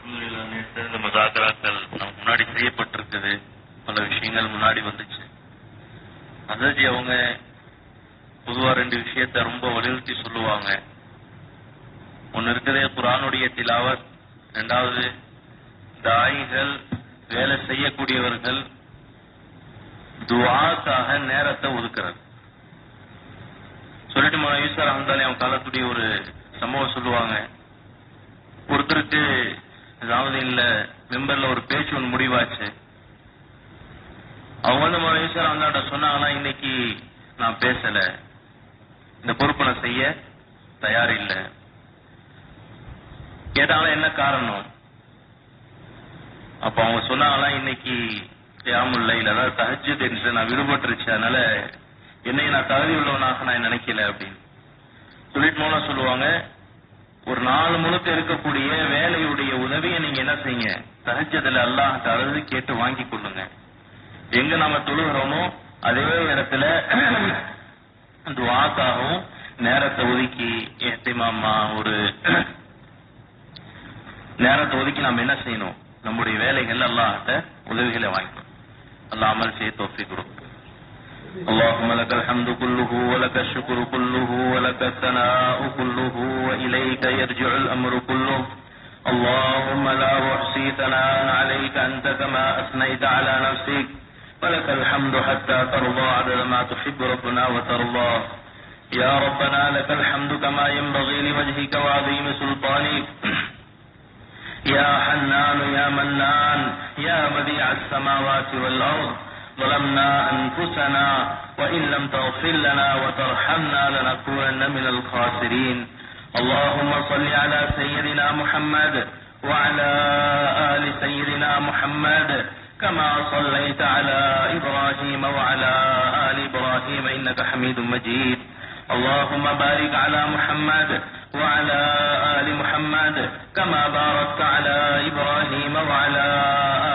நேற்று இந்த முசாக்கராக்கள் நம்ம முன்னாடி செய்யப்பட்டிருக்குது. பல விஷயங்கள் முன்னாடி வந்துச்சு. அதாச்சி அவங்க பொதுவா 2 விஷயத்த ரொம்ப வலியுறுத்தி சொல்லுவாங்க. ஒன்னு இருக்குது குர்ஆனுடைய திலாவத், 2வது தாயிகள், வேலை செய்யக்கூடியவர்கள் துஆக்காக நேரத்தை ஒதுக்குறது. சொல்லிட்டு மௌலானா ஈசா ரஹ்மத்துல்லாஹி அவங்க காலத்துடைய ஒரு சம்பவம் சொல்லுவாங்க. ஒருத்தருக்கு அதாவது இல்ல மெம்பர்ல ஒரு பேச்சு ஒன்று முடிவாச்சு. அவங்க வந்து மௌலானா ஈசா ரஹ்மத்துல்லாஹி சொன்னாங்கன்னா, இன்னைக்கு நான் பேசல, இந்த பொறுப்பை நான் செய்ய தயார் இல்லை. கேட்டாங்களா என்ன காரணம்? அப்ப அவங்க சொன்னாங்களா, இன்னைக்கு கியாமுல் லைல் அதாவது தஹஜ்ஜுத் என்று நான் விடுபட்டுருச்சு, அதனால என்னை நான் தகுதி உள்ளவனாக நான் நினைக்கல அப்படின்னு சொல்லிட்டு மௌலா சொல்லுவாங்க, ஒரு நாள் முழுக்க இருக்கக்கூடிய வேலையுடைய உதவியை நீங்க என்ன செய்யுங்க, தஹஜ்ஜுத்ல அல்லாஹ்ட்ட அழுது கேட்டு வாங்கி கொள்ளுங்க. எங்க நாம தொழுகிறோமோ அதே இடத்துல துஆக்காகவும் நேரத்தை ஒதுக்கி இஹ்திமாமா ஒரு நேரத்தை ஒதுக்கி நாம் என்ன செய்யணும், நம்முடைய வேலைகள் அல்லாஹ்ட்ட உதவிகளை வாங்கிக்கணும். அல்லாஹ் அமல் செய்ய தௌஃபீக் கொடுக்கும். اللهم لك الحمد كله ولك الشكر كله ولك الثناء كله وإليك يرجع الأمر كله. اللهم لا أحصي ثناء عليك أنت كما أثنيت على نفسك ولك الحمد حتى ترضى عدد ما تحب ربنا وترضى. يا ربنا لك الحمد كما ينبغي لوجهك وعظيم سلطانك. يا حنان يا منان يا بديع السماوات والأرض. ظلمنا أنفسنا وإن لم تغفر لنا وترحمنا لنكونن من الخاسرين. اللهم صل على سيدنا محمد وعلى آل سيدنا محمد كما صليت على إبراهيم وعلى آل إبراهيم إنك حميد مجيد. اللهم بارك على محمد وعلى آل محمد كما باركت على إبراهيم وعلى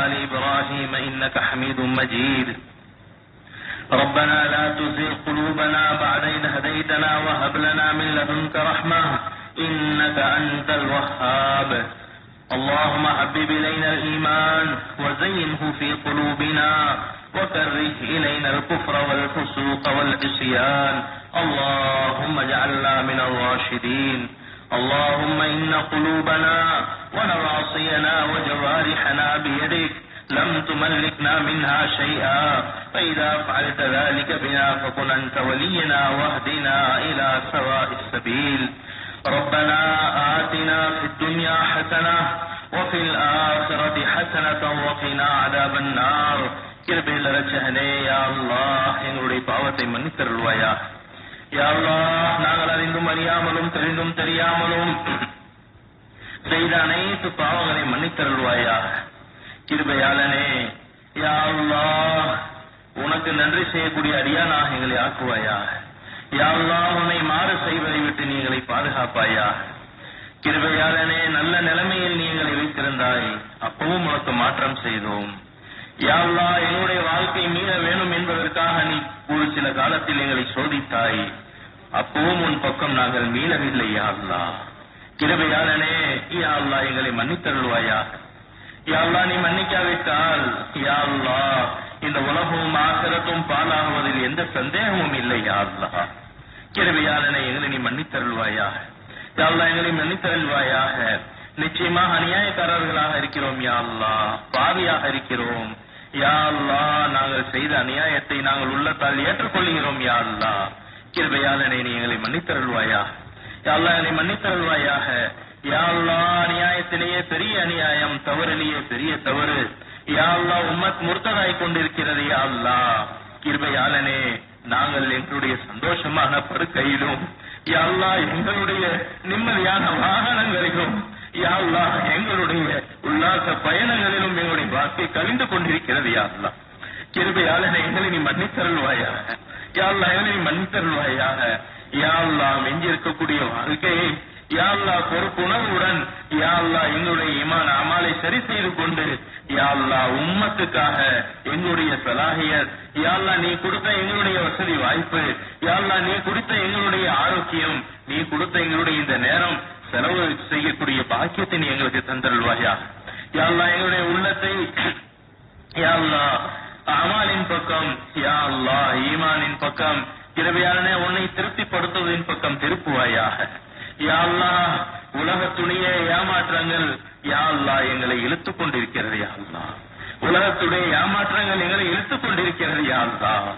آل إبراهيم إنك حميد مجيد. ربنا لا تزغ قلوبنا بعد إذ هديتنا وهب لنا من لدنك رحمة إنك أنت الوهاب. اللهم حبب إلينا الإيمان وزينه في قلوبنا وكره إلينا الكفر والفسوق والعصيان. اللهم اجعلنا من الراشدين. اللهم إن قلوبنا ونواصينا وجوارحنا بيدك لم تملكنا منها شيئا، فإذا فعلت ذلك بنا فكن أنت ولينا واهدنا إلى سواء السبيل. ربنا آتنا في الدنيا حسنة وفي الآخرة حسنة وقنا عذاب النار. கிருபையில் ரட்சகனே யா அல்லாஹ், எங்களுடைய பாவத்தை மன்னித்தருள்வாயா. யா அல்லாஹ், நாங்கள் அறிந்தும் அறியாமலும் தெரிந்தும் தெரியாமலும் செய்த அனைத்து பாவங்களை மன்னித்தருள்வாயா. கிருபையாளனே யா அல்லாஹ், உனக்கு நன்றி செய்யக்கூடிய அடியானாக எங்களை ஆக்குவாயா. யா அல்லாஹ், உன்னை மாறு செய்வதை விட்டு நீங்களை பாதுகாப்பாயா. கிருபையாளனே, நல்ல நிலைமையில் நீங்களை வைத்திருந்தாய், அப்பவும் உனக்கு மாற்றம் செய்தோம். யா அல்லாஹ், எங்களுடைய வாழ்க்கை மீள வேணும் என்பதற்காக நீ ஒரு சில காலத்தில் எங்களை சோதித்தாய், அப்பவும் உன் பக்கம் நாங்கள் மீளவில்லை. யா அல்லாஹ், கிருபையாளனே யா அல்லாஹ், எங்களை மன்னித்தருள்வாயா. யா அல்லாஹ், நீ மன்னிக்காவிட்டால் யா அல்லாஹ், இந்த உலகமும் ஆகிரத்தும் பாலாகுவதில் எந்த சந்தேகமும் இல்லை. யா அல்லாஹ், கிருபையாளனே, எங்களை நீ மன்னித்தருள்வாயா. யா அல்லாஹ், எங்களை மன்னித்தருள்வாயாக. நிச்சயமாக அநியாயக்காரர்களாக இருக்கிறோம் யா அல்லாஹ், பாவியாக இருக்கிறோம். யா அல்லாஹ், நாங்கள் செய்த அநியாயத்தை நாங்கள் உள்ளத்தால் ஏற்றுக்கொள்கிறோம். யா அல்லாஹ், கிருபையாளனே, நீ எங்களை மன்னித்தருள்வாயா. யா அல்லாஹ், என்னை மன்னித்தருள்வாயாக. யா அல்லாஹ், அநியாயத்திலேயே பெரிய அநியாயம், தவறிலேயே பெரிய தவறு. யா அல்லாஹ், உம்மத் முர்த்ததாய் கொண்டிருக்கிறது. யா அல்லாஹ், கிருபையாளனே, நாங்கள் எங்களுடைய சந்தோஷமான படுக்கையிலும் யா அல்லாஹ், எங்களுடைய நிம்மதியான வாகனங்களிலும் யா அல்லாஹ், எங்களுடைய உல்லாச பயணங்களிலும் எங்களுடைய வாழ்க்கை கழிந்து கொண்டிருக்கிறது. யா அல்லாஹ், கிருபையாளனே, எங்களை நீ மன்னித்தருள்வாயாக. யா அல்லாஹ், எங்களை நீ மன்னித்தருள்வாயாக. யா அல்லாஹ், எஞ்சிருக்கக்கூடிய வாழ்க்கையை யா அல்லாஹ் பொறுப்புணர்வுடன் யா அல்லாஹ் எங்களுடைய ஈமான் அமாலை சரி செய்து கொண்டு யா அல்லாஹ் உம்மத்துக்காக எங்களுடைய சலாஹியத் யா அல்லாஹ் நீ கொடுத்த எங்களுடைய வசதி வாய்ப்பு யா அல்லாஹ் நீ கொடுத்த எங்களுடைய ஆரோக்கியம் நீ கொடுத்த எங்களுடைய இந்த நேரம் செலவு செய்யக்கூடிய பாக்கியத்தை நீ எங்களுக்கு தந்தருள்வாயா. யா அல்லாஹ் எங்களுடைய உள்ளத்தை யா அல்லாஹ் அமாலின் பக்கம், யா அல்லாஹ் ஈமானின் பக்கம், கிருபையாளனே உன்னை திருப்திப்படுத்துவதின் பக்கம் திருப்புவாயாக. யா அல்லாஹ் உலகத்துடைய ஏமாற்றங்கள் யா அல்லாஹ் எங்களை இழுத்துக் கொண்டிருக்கிறது. யா அல்லாஹ் உலகத்துடைய ஏமாற்றங்கள் எங்களை இழுத்துக் கொண்டிருக்கிறது. யா அல்லாஹ்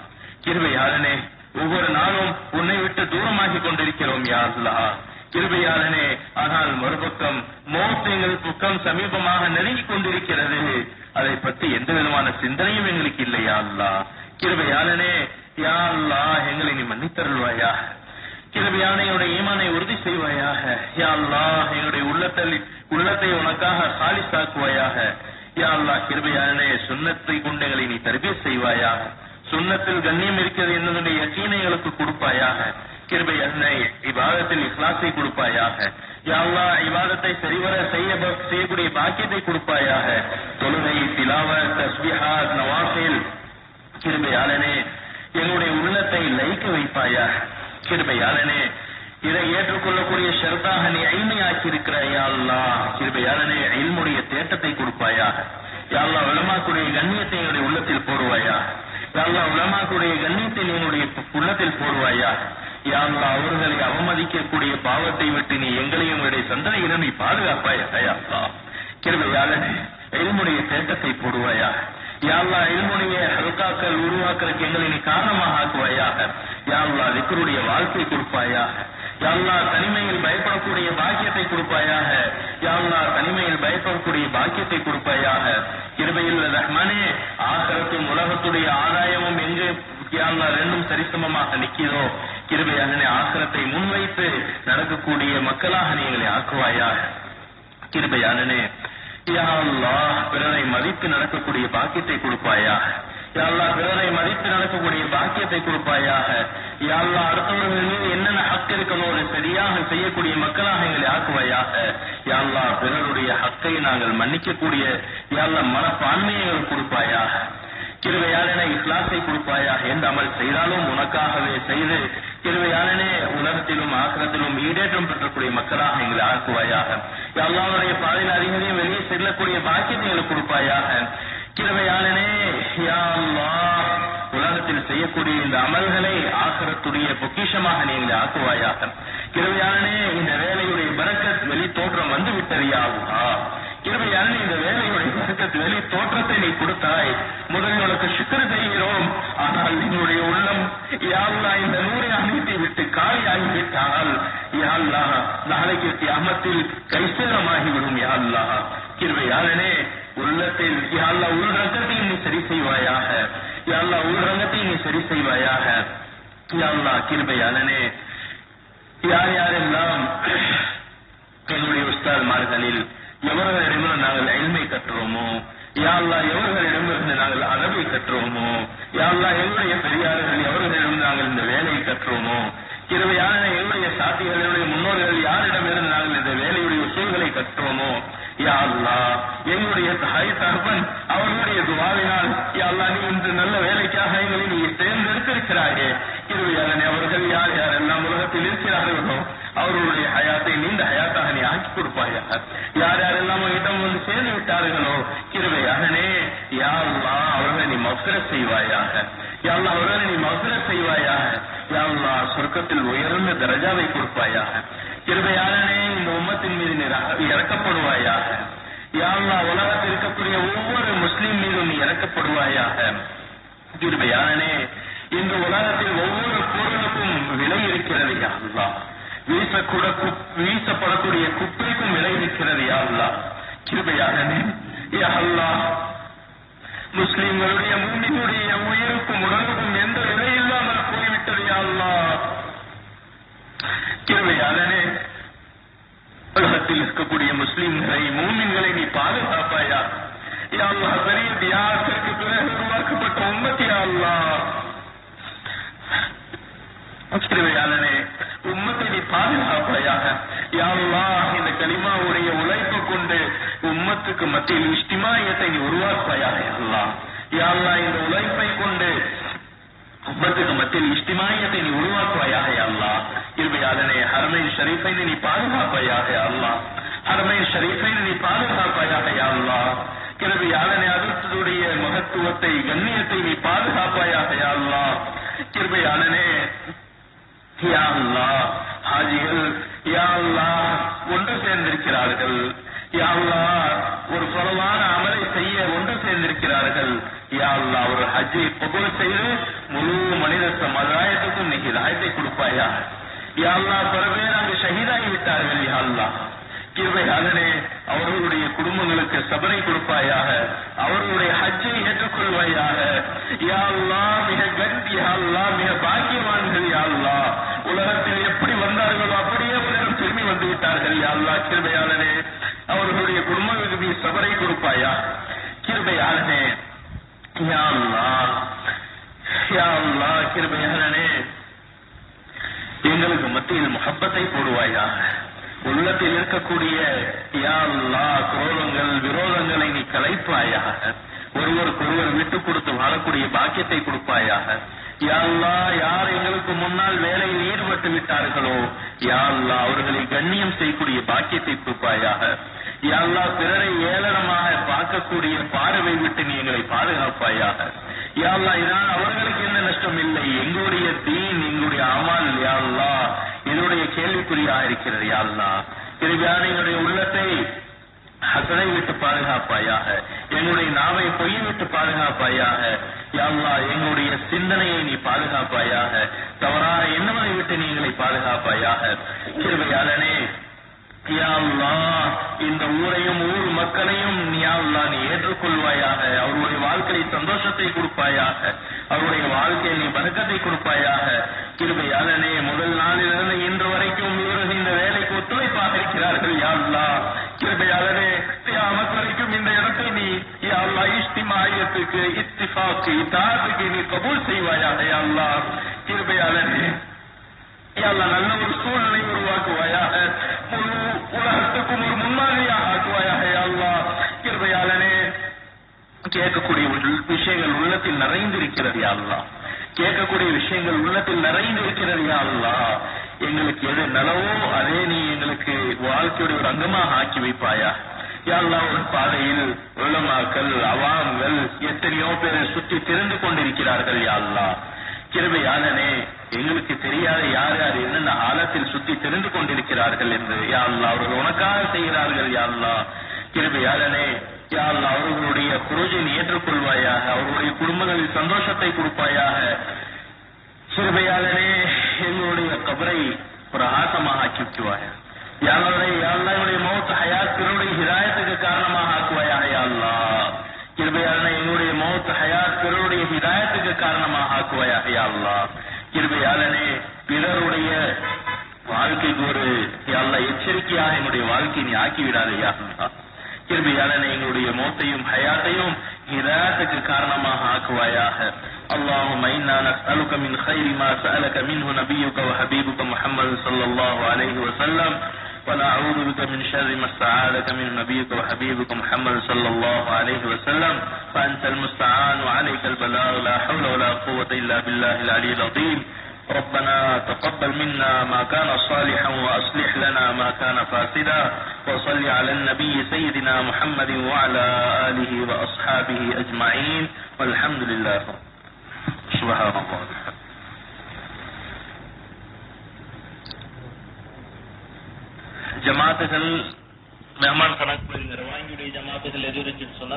கிருபையாளனே ஒவ்வொரு நாளும் உன்னை விட்டு தூரமாகி கொண்டிருக்கிறோம். யா அல்லாஹ் கிருபையாளனே, ஆனால் மறுபக்கம் மௌத் எங்கள் பக்கம் சமீபமாக நெருங்கிக் கொண்டிருக்கிறது. அதை பற்றி எந்த விதமான சிந்தனையும் எங்களுக்கு இல்லை. யா அல்லாஹ் கிருபையாளனே, யா அல்லாஹ் எங்களை நீ மன்னித்தருள்வாயா. கிருபையாளனே எங்களுடைய ஈமானை உறுதி செய்வாயாக. யா அல்லாஹ் எங்களுடைய உள்ளத்தை உனக்காக சாலிசாக்குவாயாக. யா அல்லாஹ் கிருபையாளனே, சுன்னத்தை கொண்டு எங்களை நீ தர்பீத் செய்வாயாக. சுன்னத்தில் கண்ணியம் இருக்கிறது என்னுடைய யக்கீனை எங்களுக்கு கொடுப்பாயாக. கிருபையாளனே இபாதத்தில் இக்லாஸை கொடுப்பாயாக. யா அல்லாஹ் இபாதத்தை சரிவர செய்யக்கூடிய பாக்கியத்தை கொடுப்பாயாக. தொழுகை, திலாவத், தஸ்பீஹாத், நவாஃபில் கிருபையாளனே எங்களுடைய உள்ளத்தை லயிக்க வைப்பாயாக. கிருபையாளனே இதை ஏற்றுக்கொள்ளக்கூடிய ஷர்தாக நீ ஐமையாக்கி இருக்கிறாய். யா அல்லாஹ் கிருபையாளனே இல்முடைய தேட்டத்தை கொடுப்பாயாக. யா அல்லாஹ் உலமாக்குடைய கண்ணியத்தை எங்களுடைய உள்ளத்தில் போடுவாயாக. யா அல்லாஹ் உலமாக்குடைய கண்ணியத்தை எங்களுடைய உள்ளத்தில் போடுவாயாக. யா அல்லாஹ் அவர்களை அவமதிக்கக்கூடிய பாவத்தை விட்டு நீ எங்களையும் எங்களுடைய சந்ததியிடம் நீ பாதுகாப்பாயாக. யா அல்லாஹ் கிருபையாளனே இல்முடைய தேட்டத்தை போடுவாயாக. யா அல்லாஹ் இல்முடைய ஹல்காக்கள் உருவாக்குறதுக்கு எங்களை நீ காரணமாக ஆக்குவாயாக. யா அல்லாஹ் திக்ருடைய வாழ்க்கை கொடுப்பாயாக. யா அல்லாஹ் தனிமையில் பயப்படக்கூடிய பாக்கியத்தை கொடுப்பாயாக. யா அல்லாஹ் தனிமையில் பயப்படக்கூடிய பாக்கியத்தை கொடுப்பாயாக. கிருபையில் ரஹ்மானே ஆகிரத்தும் உலகத்துடைய ஆதாயமும் எங்கு யா அல்லாஹ் ரெண்டும் சரிசமமாக நிற்கிறதோ கிருபையாளனே ஆகிரத்தை முன்வைத்து நடக்கக்கூடிய மக்களாக நீ எங்களை ஆக்குவாயாக. கிருபையாளனே யா அல்லாஹ் பிறரை மதித்து நடக்கக்கூடிய பாக்கியத்தை கொடுப்பாயாக. யா அல்லாஹ் பிறரை மதித்து நடக்கக்கூடிய பாக்கியத்தை கொடுப்பாயாக. யா அல்லாஹ் அடுத்தவர்கள் மீது என்னென்ன ஹக் இருக்கணும் அதை சரியாக செய்யக்கூடிய மக்களாக எங்களை ஆக்குவாயாக. யா அல்லாஹ் பிறருடைய ஹக்கை நாங்கள் மன்னிக்கக்கூடிய யா அல்லாஹ் மனப்பான்மையை எங்களுக்கு கொடுப்பாயாக. கிருபையாளனே இஸ்லாத்தை கொடுப்பாயாக. எந்த அமல் செய்தாலும் உனக்காகவே செய்து கிருபையாளனே உலகத்திலும் ஆக்கிரத்திலும் ஈடேற்றம் பெற்றக்கூடிய மக்களாக எங்களை ஆக்குவாயாக. யா அல்லாஹ்வுடைய பாதையில் அதிகத்தையும் வெளியே செல்லக்கூடிய பாக்கியத்தை எங்களுக்கு கொடுப்பாயாக. கிருபையாளனே யா அல்லாஹ் உலகத்தில் செய்யக்கூடிய இந்த அமல்களை ஆக்கிரத்துடைய பொக்கிஷமாக நீ எங்களை ஆக்குவாயாக. கிருபையாளனே இந்த வேலையுடைய பரக்கத் வெளி தோற்றம் வந்து விட்டது. யா அல்லாஹ் கிருபையாளனே இந்த வேலையுடைய பரக்கத் வெளி தோற்றத்தை நீ கொடுத்தாய். முதலில் உனக்கு சுக்ர் செய்கிறோம். ஆனால் என்னுடைய உள்ளம் யா அல்லாஹ் இந்த நூறை அனைத்தை விட்டு காலியாகிவிட்டால் யா அல்லாஹ் நாளைக்கு கியாமத்தில் கைசேதமாகிவிடும். யா அல்லாஹ் கிருபையாளனே உள்ளத்தில் யா அல்லாஹ் உள்ரங்கத்தையும் நீ சரி செய்வாயாக. யா அல்லாஹ் உள்ரங்கத்தையும் நீ சரி செய்வாயாக. யா அல்லாஹ் கிருபையாளனே யார் யாரெல்லாம் எங்களுடைய உஸ்தாத்மார்களில் எவர்களிடமிருந்து நாங்கள் இல்மை கற்றுவோமோ, யா அல்லாஹ் எவர்களிடமிருந்து நாங்கள் அரபை கற்றுவோமோ, யா அல்லாஹ் எங்களுடைய பெரியார்கள் எவர்களிடம் நாங்கள் இந்த வேலையை கற்றுவோமோ, கிருபையாளனே எங்களுடைய சாத்திகளுடைய முன்னோர்கள் யாரிடமிருந்து நாங்கள் இந்த வேலையுடைய உசூல்களை கற்றுவோமோ, யா அல்லாஹ் எங்களுடைய தாய் தகப்பன் அவர்களுடைய துவாவினால் யா அல்லாஹ் நீ இன்று நல்ல வேலைக்காக எங்களை நீ தேர்ந்தெடுத்திருக்கிறாயே. கிருபையாளனே அவர்கள் யார் யாரெல்லாம் உலகத்தில் இருக்கிறார்களோ அவர்களுடைய ஹயாத்தை நீண்ட ஹயாத்தாக நீ ஆக்கி கொடுப்பாயாக. யார் யாரெல்லாம் இடம் வந்து சேர்ந்து விட்டார்களோ கிருபையாளனே யா அல்லாஹ் அவர்களை நீ மஃபிரத் செய்வாயாக. யா அல்லாஹ் அவர்களை நீ மஃபிரத் செய்வாயாக. யா அல்லாஹ் சொர்க்கத்தில் உயர்ந்த தரஜாவை கொடுப்பாயாக. கிருபையாளனே இந்த உம்மத்தின் மீது நீ இறக்கப்படுவாயாக. யா அல்லாஹ் உலகத்தில் இருக்கக்கூடிய ஒவ்வொரு முஸ்லிம் மீதும் நீ இறக்கப்படுவாயாக. கிருபையாளனே இந்த உலகத்தில் ஒவ்வொரு பொருளுக்கும் விலை இருக்கிறது. யா அல்லாஹ் வீசப்படக்கூடிய குப்பைக்கும் விலை இருக்கிறது. யா அல்லாஹ் கிருபையாளனே யா அல்லாஹ் முஸ்லிம்களுடைய மூமினுடைய உயிருக்கும் உடலுக்கும் எந்த விலை இல்லாமல் போய்விட்டது. யா அல்லாஹ் கிருபையாளனே உலகத்தில் இருக்கக்கூடிய முஸ்லிம்களை மூமின்களை நீ பாதுகாப்பாயா. யா அல்லாஹ் பெரிய தியாகத்திற்கு பிறகு உருவாக்கப்பட்ட உம்மத் யா அல்லாஹ் கிருபையாளனே உம்மத்தை நீ பாதுகாப்பாயாக. யா அல்லாஹ் இந்த கலிமாவுடைய உழைப்பு கொண்டு உம்மத்துக்கு மத்தியில் இஸ்திமாயத்தை நீ உருவாக்குவாயாக. யா அல்லாஹ் யா அல்லாஹ் இந்த உழைப்பை கொண்டு உம்மத்துக்கு மத்தியில் இஸ்திமாயத்தை நீ உருவாக்குவாயாக. யா அல்லாஹ் கிருபையாளனே ஹரமைன் ஷரீஃபைனை நீ பாதுகாப்பாயாக யா அல்லாஹ், ஹரமைன் ஷரீஃபைனை நீ பாதுகாப்பாயாக யா அல்லாஹ். கிருபையாளனே அதனுடைய மகத்துவத்தை கண்ணியத்தை நீ பாதுகாப்பாயாக யா அல்லாஹ். கிருபையாளனே யா அல்லாஹ், ஹாஜிகள் யா அல்லாஹ் ஒன்று சேர்ந்திருக்கிறார்கள் யா அல்லாஹ், ஒரு பரவான அமலை செய்ய ஒன்று சேர்ந்திருக்கிறார்கள் யா அல்லாஹ். ஒரு ஹஜ்ஜை கபூல் செய்து முழு மனித சமுதாயத்துக்கும் நீ ஹிதாயத்தை கொடுப்பாயா யா அல்லாஹ். பல பேர் அங்கு ஷஹீதாகி விட்டார்கள் யா அல்லாஹ். கிருபையாளனே அவர்களுடைய குடும்பங்களுக்கு சபரை கொடுப்பாயாக, அவர்களுடைய ஹஜ்ஜை ஏற்றுக்கொள்வாயாக யா அல்லாஹ். யா அல்லாஹ் மிக பாக்கியவான்கள் யா அல்லாஹ். உலகத்தில் எப்படி வந்தார்களோ அப்படியே உலகம் திரும்பி வந்து விட்டார்கள் யா அல்லாஹ். கிருபையாளனே அவர்களுடைய குடும்பங்களுக்கு நீ சபரை கொடுப்பாயா. கிருபையாளனே யா அல்லாஹ், யா அல்லாஹ். கிருபையாளனே எங்களுக்கு மத்தியில் முஹப்பத்தை போடுவாயா. உள்ளத்தில் இருக்கக்கூடிய யா அல்லாஹ் குரோதங்கள் விரோதங்களை நீ கலைப்பாயாக. ஒருவருக்கொருவர் விட்டு கொடுத்து வாழக்கூடிய பாக்கியத்தை கொடுப்பாயாக யா அல்லாஹ். யார் எங்களுக்கு முன்னால் வேலையில் ஈடுபட்டு விட்டார்களோ யா அல்லாஹ் அவர்களை கண்ணியம் செய்யக்கூடிய பாக்கியத்தை கொடுப்பாயாக யா அல்லாஹ். பிறரை ஏளனமாக பார்க்கக்கூடிய பார்வை விட்டு நீ எங்களை பாதுகாப்பாயாக யா அல்லாஹ். இதனால் அவர்களுக்கு என்ன நஷ்டம் இல்லை, எங்களுடைய தீன் எங்களுடைய அமல் யா அல்லாஹ் இதனுடைய கேள்விக்குறியாக இருக்கிறது யா அல்லாஹ். கிருபையான எங்களுடைய உள்ளத்தை ஹசனை விட்டு பாதுகாப்பாயாக, எங்களுடைய நாவை பொய் விட்டு பாதுகாப்பாயாக யா அல்லாஹ். எங்களுடைய சிந்தனையை நீ பாதுகாப்பாயாக, தவறான எண்ணங்களை விட்டு நீ எங்களை பாதுகாப்பாயாக. கிருபையாளனே யா அல்லாஹ், இந்த ஊரையும் ஊர் மக்களையும் யா அல்லாஹ் நீ ஏற்றுக்கொள்வாயாக. அவருடைய வாழ்க்கையை சந்தோஷத்தை கொடுப்பாயாக, அவருடைய வாழ்க்கையை நீ பரக்கத்தை கொடுப்பாயாக. கிருபையாளனே முதல் நாளிலிருந்து இன்று வரைக்கும் இவர்கள் இந்த வேலைக்கு ஒத்துழைப்பாக இருக்கிறார்கள் யா அல்லாஹ். கிருபையாளனே கியாமத் வரைக்கும் இந்த இடத்தை நீ யா அல்லாஹ் இஸ்திமாயத்துக்கு இத்திஃபாக்கு இதாத்துக்கு நீ கபூல் செய்வாயாக யா அல்லாஹ். கிருபையாளனே யா அல்லாஹ் நல்ல ஒரு சூழ்நிலை உருவாக்குவாயாக, முழு உலகத்துக்கும் ஒரு முன்மாதிரியாக ஆக்குவாயாக யா அல்லாஹ். கிருபையாளனே கேட்கக்கூடிய விஷயங்கள் உள்ளத்தில் நிறைந்திருக்கிறது யா அல்லாஹ், கேட்கக்கூடிய விஷயங்கள் உள்ளத்தில் நிறைந்திருக்கிறது யா அல்லாஹ். எங்களுக்கு எது நலவோ அதே நீ எங்களுக்கு வாழ்க்கையுடைய ஒரு அங்கமாக ஆக்கி வைப்பாயா யா அல்லாஹ். ஒரு பாதையில் உலமாக்கள் அவாம்கள் எத்தனையோ பேரை சுற்றி திரிந்து கொண்டிருக்கிறார்கள் யா அல்லாஹ். கிருபையாளனே எங்களுக்கு தெரியாத யார் யார் என்னென்ன ஆழத்தில் சுற்றி தெரிந்து கொண்டிருக்கிறார்கள் என்று யா அல்லாஹ் அவர்கள் உனக்காக செய்கிறார்கள் யா அல்லாஹ். கிருபையாளனே யா அல்லாஹ் அவர்களுடைய குருஜை ஏற்றுக்கொள்வாயாக, அவர்களுடைய குடும்பங்களில் சந்தோஷத்தை கொடுப்பாயாக. கிருபையாளனே எங்களுடைய கபரை ஒரு ஆசமாக ஆக்கி வைக்குவாயா யா அல்லாஹ். யா அல்லாஹ் எங்களுடைய மௌத் ஹயாத் பிறருடைய ஹிதாயத்துக்கு காரணமாக ஆக்குவாயாக யா அல்லாஹ். கிருபையாளனே எங்களுடைய மௌத் ஹயாத் பிறருடைய ஹிதாயத்துக்கு காரணமாக ஆக்குவாயாக யா அல்லாஹ். கிருபையாளனே பிறருடைய வாழ்க்கைக்கு ஒரு யா அல்லாஹ் எச்சரிக்கையாக எங்களுடைய வாழ்க்கையை நீ ஆக்கிவிடாதே யா அல்லாஹ். கிருபையாளனே எங்களுடைய மௌத்தையும் ஹயாத்தையும் ஹிதாயத்துக்கு காரணமாக ஆக்குவாயாக. اللهم إنا نسألك من خير ما سألك منه نبيك وحبيبك محمد صلى الله عليه وسلم ونعوذ بك من شر ما استعاذك من نبيك وحبيبك محمد صلى الله عليه وسلم فأنت المستعان وعليك البلاغ لا حول ولا قوة إلا بالله العلي العظيم. ربنا تقبل منا ما كان صالحا وأصلح لنا ما كان فاسدا وصل على النبي سيدنا محمد وعلى آله وأصحابه أجمعين والحمد لله. سبحان الله. ஜமாத்துகள் மெஹமான் கணக்கு வாங்கியுடைய ஜமாத்துகள் எது இருக்குன்னு சொன்னா